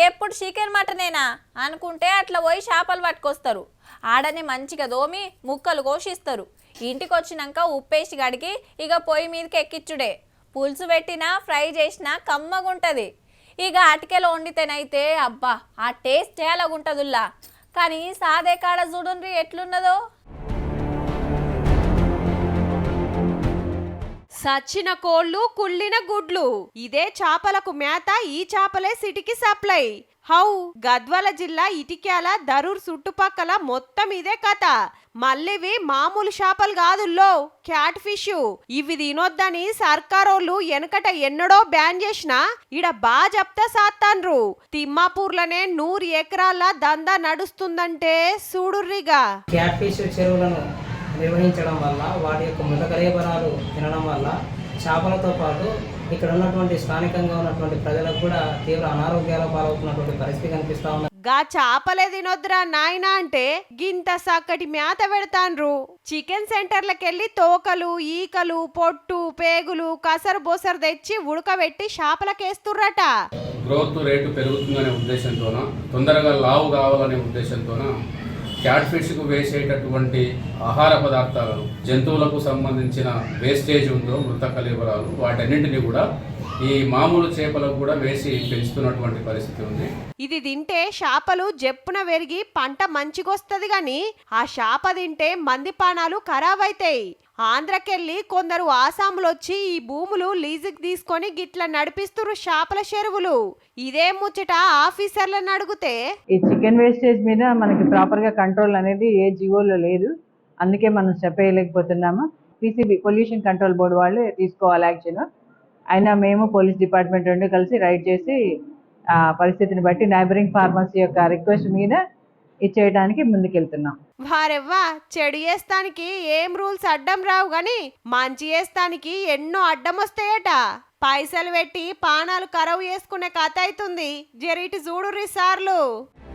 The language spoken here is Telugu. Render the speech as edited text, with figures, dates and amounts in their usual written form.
ఎప్పుడు చికెన్ మటనేనా అనుకుంటే అట్లా పోయి చేపలు పట్టుకొస్తారు. ఆడని మంచిగా దోమి ముక్కలు కోసిస్తారు. ఇంటికి వచ్చినాక ఉప్పేసి గడిగి ఇక పొయ్యి మీదకి ఎక్కిచ్చుడే. పులుసు పెట్టినా ఫ్రై చేసినా కమ్మగుంటుంది. ఇక అటికెలో వండితేనైతే అబ్బా ఆ టేస్ట్ ఎలాగుంటుందిలా. కానీ సాదే కాడ చూడండి ఎట్లున్నదో. సచ్చిన కోళ్ళు కుళ్ళిన గుడ్లు ఇదే చేపలకు మేత. ఈ చేపలే సిటీకి సప్లై. హౌ గద్వాల జిల్లా ఇటిక్యాల దరూర్ చుట్టుపక్కల మొత్తం ఇదే కథ. మళ్ళీవి మామూలు చేపలు కాదుల్లో, క్యాట్ ఫిష్. ఇవి తినొద్దని సర్కారోళ్ళు వెనకట ఎన్నడో బ్యాన్ చేసినా ఇడ బాగా చెప్తా సాత్తాన్రు. తిమ్మాపూర్లనే 100 ఎకరాల దందా నడుస్తుందంటే చూడుర్రిగా. క్యాట్ ఫిష్ చెరువులను నిర్వహించడం వల్ల వాటి యొక్క మృత కళేబరాలు తినడం వల్ల చేపలతో పాటు ఇక్కడ ఉన్నటువంటి స్థానికంగా ఉన్నటువంటి ప్రజలకు కూడా తీవ్ర అనారోగ్యాల పాలవుతున్నటువంటి పరిస్థితి కనిపిస్తా ఉంది. గా చేపలే తినొద్దురా నాయనా అంటే గింత సక్కటి మేత పెడతాన్రు. చికెన్ సెంటర్లకెళ్ళి తోకలు, ఈకలు, పొట్టు, పేగులు, కసరు బొసరు తెచ్చి ఉడకబెట్టి చేపలకేస్తుర్రట. గ్రోత్ రేటు పెరుగుతుందనే ఉద్దేశంతోన, తొందరగా లావు కావాలనే ఉద్దేశంతోన క్యాట్ ఫిష్కు వేసేటటువంటి ఆహార పదార్థాలను, జంతువులకు సంబంధించిన వేస్టేజ్ ఉందో మృత కళేబరాలు, వాటన్నింటినీ కూడా ఈ మామూలు చేపలకు కూడా వేసి పెంచుతున్నటువంటి పరిస్థితి ఉంది. ఇది తింటే చేపలు జప్పున పెరిగి పంట మంచిగొస్తది గాని ఆ చేప తింటే మంది పానాలు ఖరాబ్ అయితాయి. ఆంధ్రకెళ్ళి కొందరు ఆసాములొచ్చి ఈ భూములు లీజుకు తీసుకొని గిట్ల నడిపిస్తురు చేపల చెరువులు. ఇదే ముచ్చట ఆఫీసర్లను అడిగితే ఈ చికెన్ వేస్టేజ్ మీద మనకి ప్రాపర్ గా కంట్రోల్ అనేది ఏ జీవోలో లేదు. అందుకే మనం చెప్పలేకపోతున్నాము. పీసీబీ పొల్యూషన్ కంట్రోల్ బోర్డు వాళ్ళు తీసుకోవాలి యాక్షన్. అయినా మేము పోలీస్ డిపార్ట్మెంట్ రెండు కలిసి రైడ్ చేసి ఆ పరిస్థితిని బట్టి నైబరింగ్ ఫార్మర్స్ యొక్క రిక్వెస్ట్ మీద ఇచ్చేయడానికి ముందుకెళ్తున్నాం. వారెవ్వా చెడు చేస్తానికి ఏం రూల్స్ అడ్డం రావు గాని మంచి చేస్తానికి ఎన్నో అడ్డం వస్తాయట. పైసలు పెట్టి పానాలు కరవు చేసుకునే కథ అవుతుంది. జరీటి చూడుర్రి సార్లు.